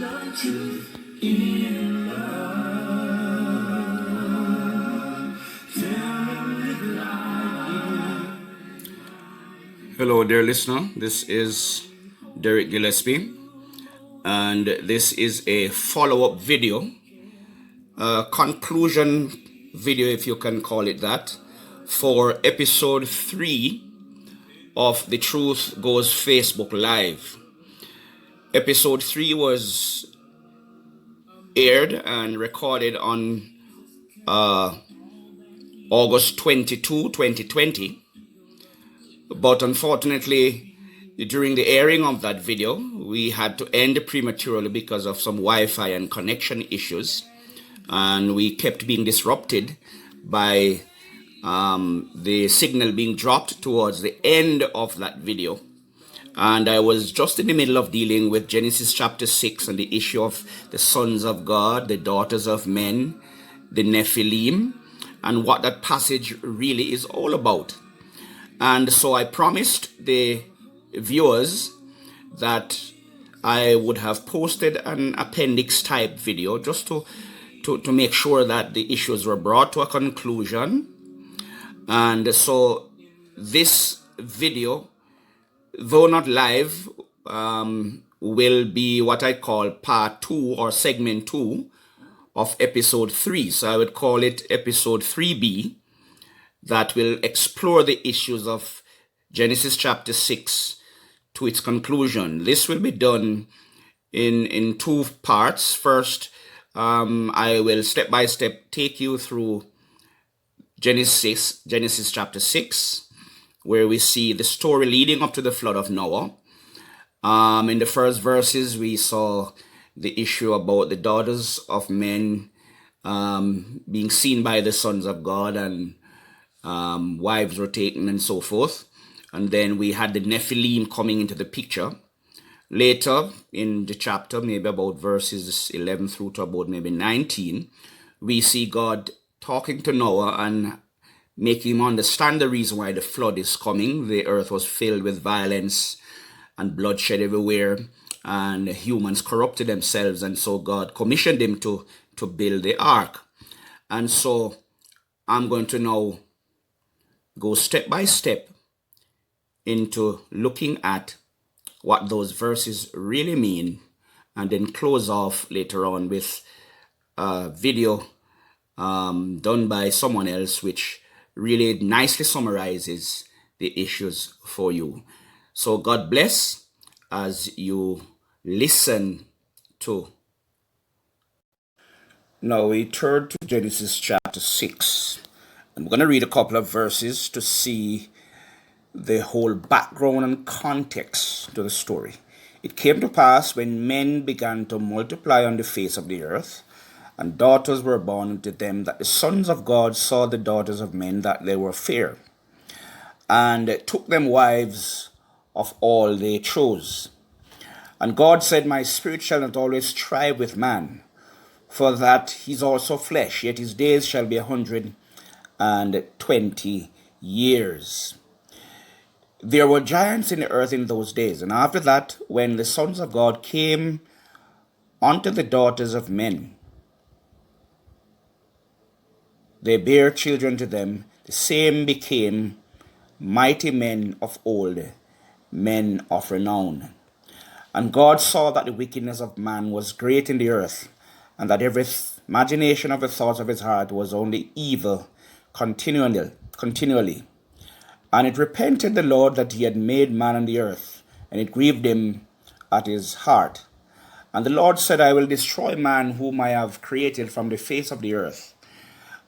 Hello, dear listener. This is Derrick Gillespie, and this is a follow-up video, a conclusion video, if you can call it that, for episode 3 of The Truth Goes Facebook Live. Episode 3 was aired and recorded on August 22, 2020. But unfortunately, during the airing of that video, we had to end prematurely because of some Wi-Fi and connection issues. And we kept being disrupted by the signal being dropped towards the end of that video. And I was just in the middle of dealing with Genesis chapter 6 and the issue of the sons of God, the daughters of men, the Nephilim, and what that passage really is all about. And so I promised the viewers that I would have posted an appendix type video just to make sure that the issues were brought to a conclusion. And so this video, though not live, will be what I call part 2 or segment 2 of episode 3. So I would call it episode 3B, that will explore the issues of Genesis chapter 6 to its conclusion. This will be done in 2 parts. First, I will step by step take you through Genesis chapter 6, where we see the story leading up to the flood of Noah. In the first verses, we saw the issue about the daughters of men being seen by the sons of God, and wives were taken and so forth. And then we had the Nephilim coming into the picture. Later in the chapter, maybe about verses 11 through to about maybe 19, we see God talking to Noah and making him understand the reason why the flood is coming. The earth was filled with violence and bloodshed everywhere, and humans corrupted themselves, and so God commissioned him to build the ark. And so I'm going to now go step by step into looking at what those verses really mean, and then close off later on with a video done by someone else, which really nicely summarizes the issues for you. So God bless as you listen to. Now we turn to Genesis chapter 6. I'm going to read a couple of verses to see the whole background and context to the story. It came to pass when men began to multiply on the face of the earth, and daughters were born unto them, that the sons of God saw the daughters of men, that they were fair, and took them wives of all they chose. And God said, My spirit shall not always strive with man, for that he is also flesh, yet his days shall be 120 years. There were giants in the earth in those days, and after that, when the sons of God came unto the daughters of men, they bare children to them. The same became mighty men of old, men of renown. And God saw that the wickedness of man was great in the earth, and that every imagination of the thoughts of his heart was only evil continually. And it repented the Lord that he had made man on the earth, and it grieved him at his heart. And the Lord said, I will destroy man whom I have created from the face of the earth,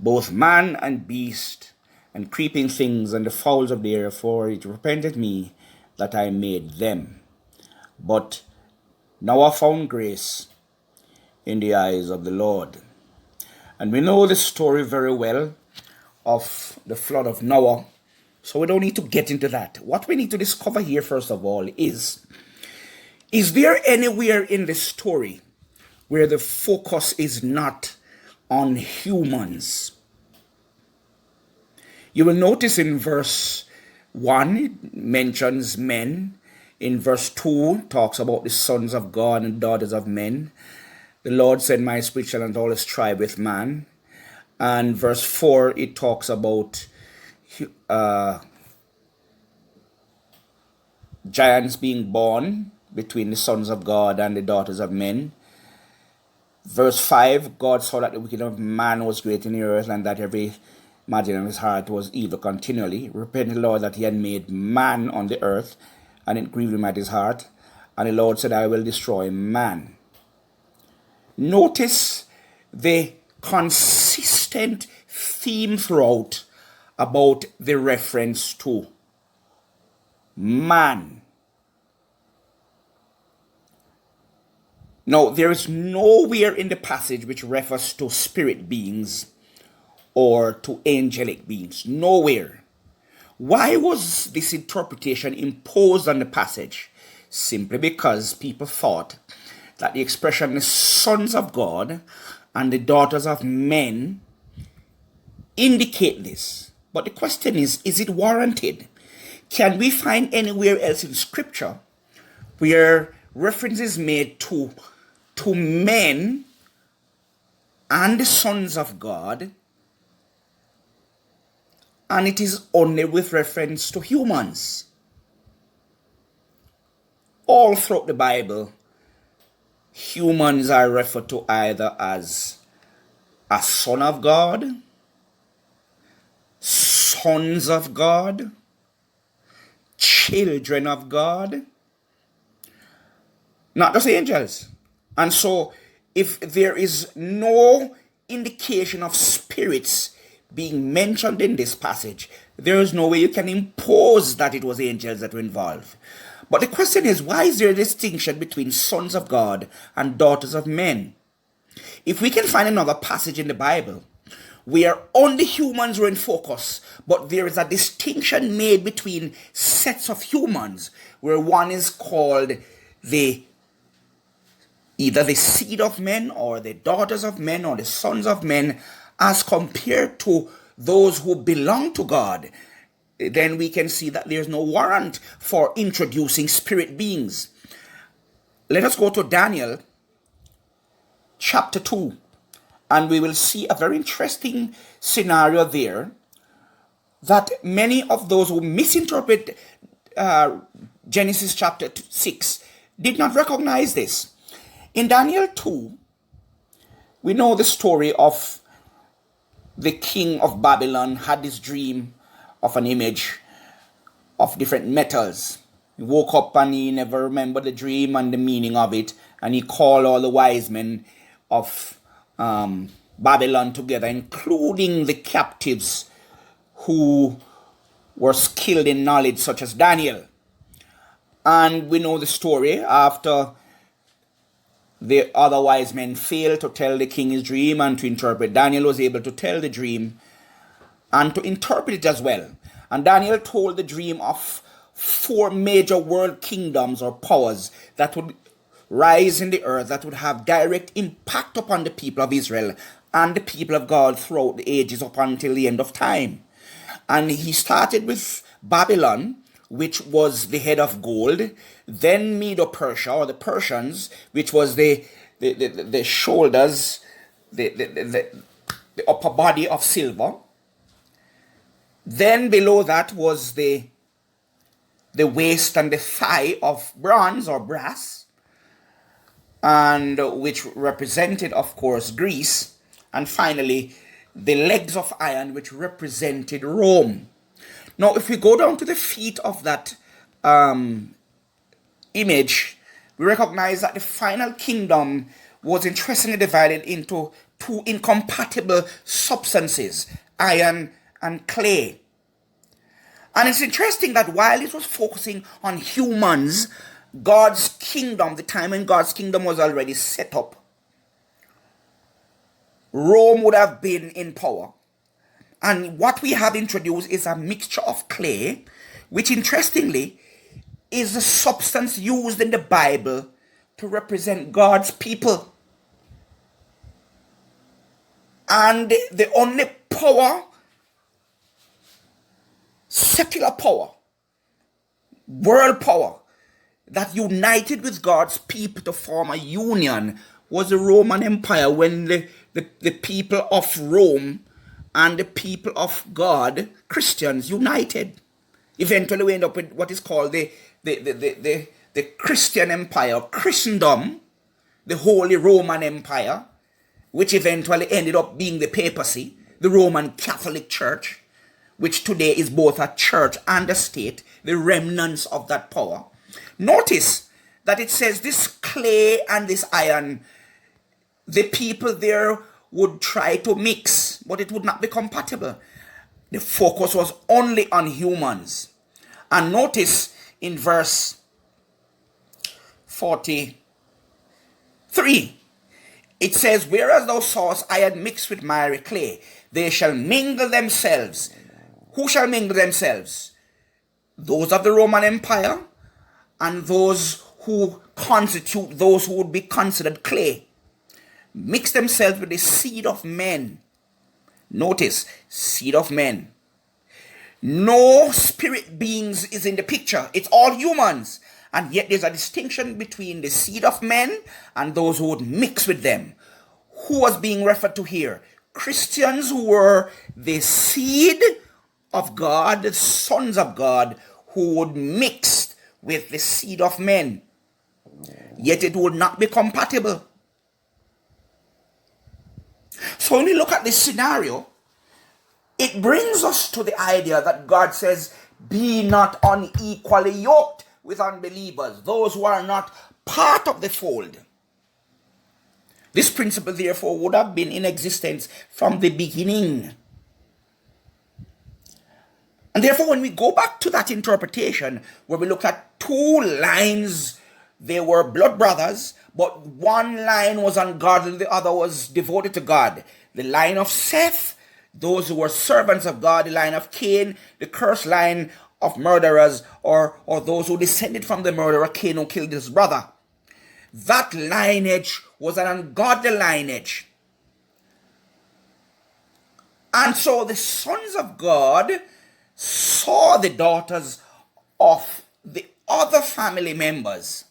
both man and beast, and creeping things, and the fowls of the air, for it repented me that I made them. But Noah found grace in the eyes of the Lord. And we know the story very well of the flood of Noah, so we don't need to get into that. What we need to discover here, first of all, is there anywhere in the story where the focus is not on humans? You will notice in verse 1, it mentions men. In verse 2, talks about the sons of God and daughters of men. The Lord said, my spirit shall not always strive with man. And verse 4, it talks about giants being born between the sons of God and the daughters of men. Verse 5, God saw that the wickedness of man was great in the earth, and that every imagination of his heart was evil continually. Repented the Lord that he had made man on the earth, and it grieved him at his heart. And the Lord said, I will destroy man. Notice the consistent theme throughout about the reference to man. Now, there is nowhere in the passage which refers to spirit beings or to angelic beings. Nowhere. Why was this interpretation imposed on the passage? Simply because people thought that the expression the sons of God and the daughters of men indicate this. But the question is it warranted? Can we find anywhere else in Scripture where reference is made to men and the sons of God, and it is only with reference to humans? All throughout the Bible, humans are referred to either as a son of God, sons of God, children of God, not just angels. And so, if there is no indication of spirits being mentioned in this passage, there is no way you can impose that it was angels that were involved. But the question is, why is there a distinction between sons of God and daughters of men? If we can find another passage in the Bible where only humans were in focus, but there is a distinction made between sets of humans, where one is called either the seed of men or the daughters of men or the sons of men, as compared to those who belong to God, then we can see that there's no warrant for introducing spirit beings. Let us go to Daniel chapter 2, and we will see a very interesting scenario there, that many of those who misinterpret Genesis chapter 6 did not recognize this. In Daniel 2, we know the story of the king of Babylon had this dream of an image of different metals. He woke up and he never remembered the dream and the meaning of it, and he called all the wise men of Babylon together, including the captives who were skilled in knowledge, such as Daniel. And we know the story. After the other wise men failed to tell the king his dream and to interpret, Daniel was able to tell the dream and to interpret it as well. And Daniel told the dream of 4 major world kingdoms or powers that would rise in the earth, that would have direct impact upon the people of Israel and the people of God throughout the ages up until the end of time. And he started with Babylon, which was the head of gold, then Medo-Persia, or the Persians, which was the shoulders, the upper body of silver. Then below that was the waist and the thigh of bronze or brass, and which represented, of course, Greece. And finally, the legs of iron, which represented Rome. Now, if we go down to the feet of that image, we recognize that the final kingdom was interestingly divided into 2 incompatible substances, iron and clay. And it's interesting that while it was focusing on humans, God's kingdom, the time when God's kingdom was already set up, Rome would have been in power. And what we have introduced is a mixture of clay, which interestingly is the substance used in the Bible to represent God's people. And the only power, secular power, world power, that united with God's people to form a union was the Roman Empire, when the people of Rome and the people of God, Christians, united. Eventually we end up with what is called the Christian Empire, Christendom, the Holy Roman Empire, which eventually ended up being the papacy, the Roman Catholic Church, which today is both a church and a state, the remnants of that power. Notice that it says this clay and this iron, the people there would try to mix, but it would not be compatible. The focus was only on humans. And notice in verse 43, it says, whereas thou sawest iron mixed with miry clay, they shall mingle themselves. Who shall mingle themselves? Those of the Roman Empire and those who constitute those who would be considered clay. Mix themselves with the seed of men. Notice, seed of men. No spirit beings is in the picture. It's all humans. And yet there's a distinction between the seed of men and those who would mix with them. Who was being referred to here? Christians who were the seed of God, the sons of God, who would mix with the seed of men. Yet it would not be compatible. So when we look at this scenario, it brings us to the idea that God says, be not unequally yoked with unbelievers, those who are not part of the fold. This principle, therefore, would have been in existence from the beginning. And therefore, when we go back to that interpretation, where we look at two lines, they were blood brothers, but one line was ungodly, the other was devoted to God. The line of Seth, those who were servants of God, the line of Cain, the cursed line of murderers, or those who descended from the murderer Cain who killed his brother. That lineage was an ungodly lineage. And so the sons of God saw the daughters of the other family members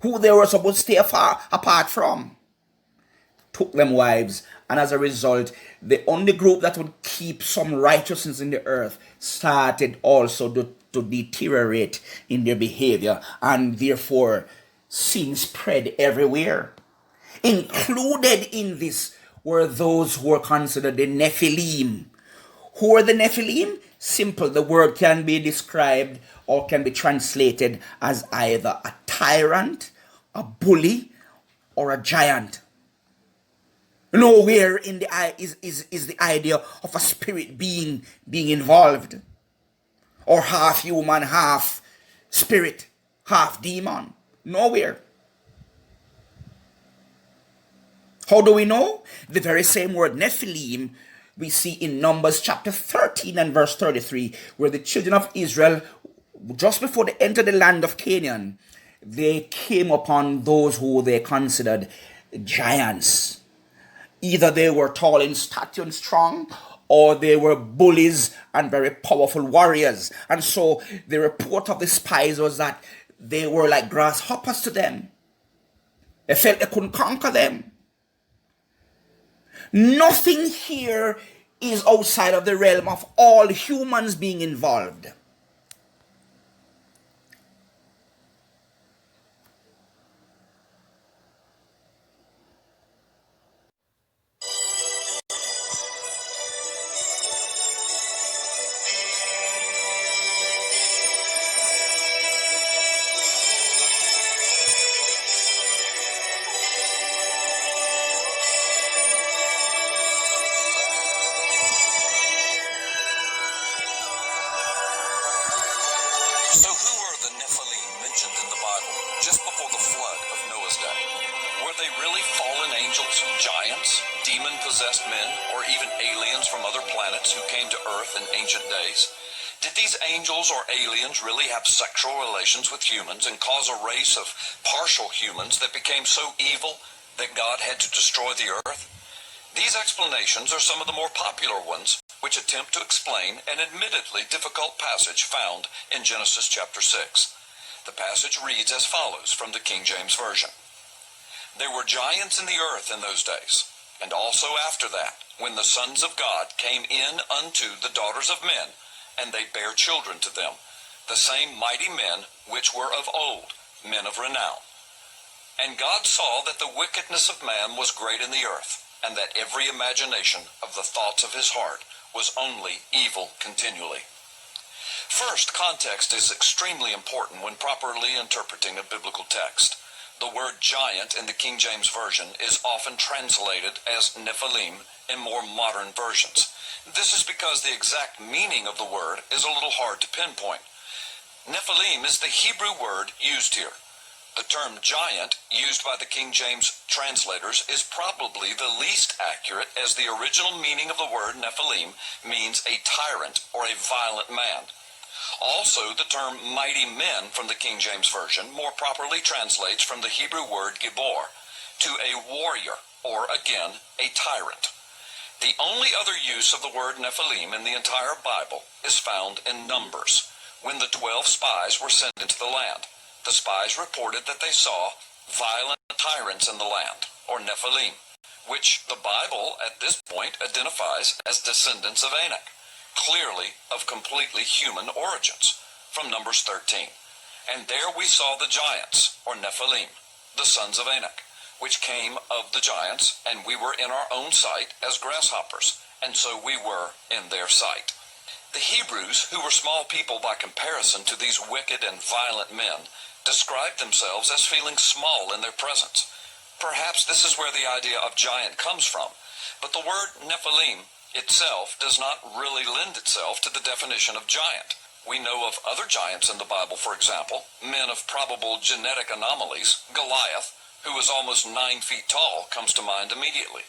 who they were supposed to stay apart from, took them wives, and as a result, the only group that would keep some righteousness in the earth started also to deteriorate in their behavior, and therefore sin spread everywhere. Included in this were those who were considered the Nephilim. Who are the Nephilim? Simple. The word can be described or can be translated as either a tyrant, a bully, or a giant. Nowhere in the is the idea of a spirit being involved, or half human, half spirit, half demon. Nowhere. How do we know? The very same word Nephilim we see in Numbers chapter 13 and verse 33, where the children of Israel, just before they entered the land of Canaan, they came upon those who they considered giants. Either they were tall in stature and strong, or they were bullies and very powerful warriors. And so the report of the spies was that they were like grasshoppers to them. They felt they couldn't conquer them. Nothing here is outside of the realm of all humans being involved. So who were the Nephilim mentioned in the Bible just before the flood of Noah's day? Were they really fallen angels, giants, demon-possessed men, or even aliens from other planets who came to Earth in ancient days? Did these angels or aliens really have sexual relations with humans and cause a race of partial humans that became so evil that God had to destroy the earth? These explanations are some of the more popular ones, which attempt to explain an admittedly difficult passage found in Genesis chapter 6. The passage reads as follows from the King James Version. There were giants in the earth in those days, and also after that, when the sons of God came in unto the daughters of men, and they bare children to them, the same mighty men which were of old, men of renown. And God saw that the wickedness of man was great in the earth, and that every imagination of the thoughts of his heart was only evil continually. First, context is extremely important when properly interpreting a biblical text. The word giant in the King James Version is often translated as Nephilim in more modern versions. This is because the exact meaning of the word is a little hard to pinpoint. Nephilim is the Hebrew word used here. The term giant, used by the King James translators, is probably the least accurate, as the original meaning of the word Nephilim means a tyrant or a violent man. Also, the term mighty men from the King James Version more properly translates from the Hebrew word gibor to a warrior, or again, a tyrant. The only other use of the word Nephilim in the entire Bible is found in Numbers, when the 12 spies were sent into the land. The spies reported that they saw violent tyrants in the land, or Nephilim, which the Bible at this point identifies as descendants of Anak, clearly of completely human origins, from Numbers 13. And there we saw the giants, or Nephilim, the sons of Anak, which came of the giants, and we were in our own sight as grasshoppers, and so we were in their sight. The Hebrews, who were small people by comparison to these wicked and violent men, described themselves as feeling small in their presence. Perhaps this is where the idea of giant comes from, but the word Nephilim itself does not really lend itself to the definition of giant. We know of other giants in the Bible, for example, men of probable genetic anomalies. Goliath, who was almost 9 feet tall, comes to mind immediately.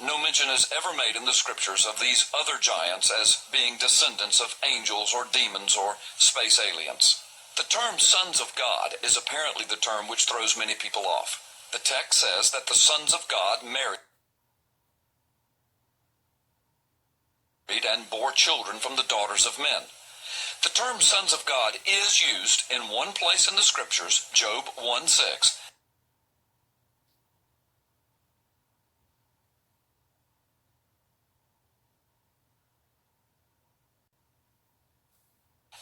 No mention is ever made in the scriptures of these other giants as being descendants of angels or demons or space aliens. The term sons of God is apparently the term which throws many people off. The text says that the sons of God married and bore children from the daughters of men. The term sons of God is used in one place in the scriptures, Job 1:6,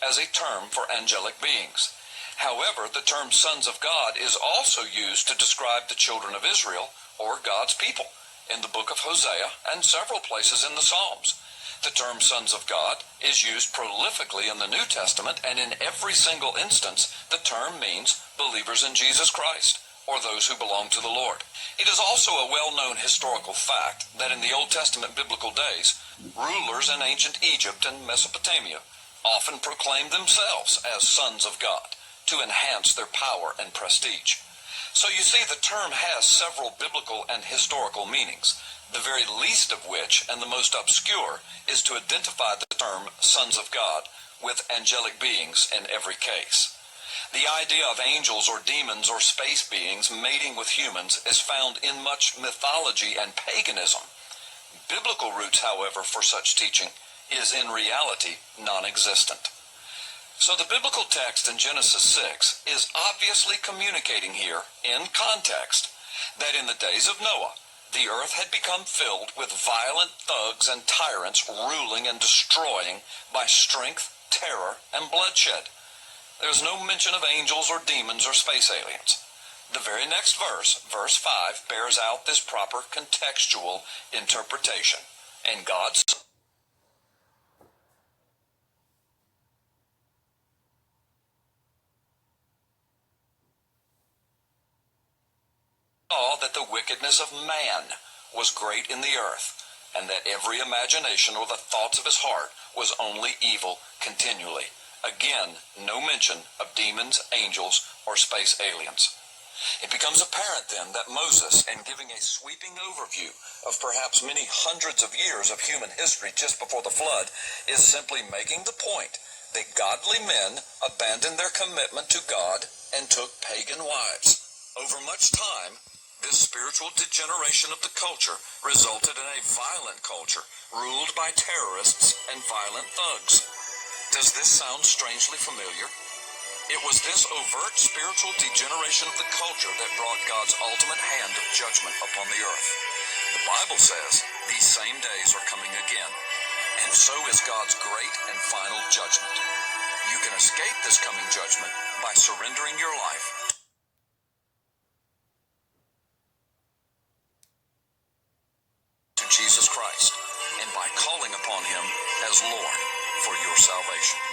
as a term for angelic beings. However, the term sons of God is also used to describe the children of Israel, or God's people, in the book of Hosea and several places in the Psalms. The term sons of God is used prolifically in the New Testament, and in every single instance, the term means believers in Jesus Christ, or those who belong to the Lord. It is also a well-known historical fact that in the Old Testament biblical days, rulers in ancient Egypt and Mesopotamia often proclaimed themselves as sons of God to enhance their power and prestige. So you see, the term has several biblical and historical meanings, the very least of which, and the most obscure, is to identify the term sons of God with angelic beings in every case. The idea of angels or demons or space beings mating with humans is found in much mythology and paganism. Biblical roots, however, for such teaching is in reality non-existent. So the biblical text in Genesis 6 is obviously communicating here, in context, that in the days of Noah, the earth had become filled with violent thugs and tyrants ruling and destroying by strength, terror, and bloodshed. There's no mention of angels or demons or space aliens. The very next verse, verse 5, bears out this proper contextual interpretation. And God saw that the wickedness of man was great in the earth, and that every imagination or the thoughts of his heart was only evil continually. Again, no mention of demons, angels, or space aliens. It becomes apparent then that Moses, in giving a sweeping overview of perhaps many hundreds of years of human history just before the flood, is simply making the point that godly men abandoned their commitment to God and took pagan wives. Over much time, this spiritual degeneration of the culture resulted in a violent culture ruled by terrorists and violent thugs. Does this sound strangely familiar? It was this overt spiritual degeneration of the culture that brought God's ultimate hand of judgment upon the earth. The Bible says these same days are coming again, and so is God's great and final judgment. You can escape this coming judgment by surrendering your life to Jesus Christ and by calling upon Him as Lord for your salvation.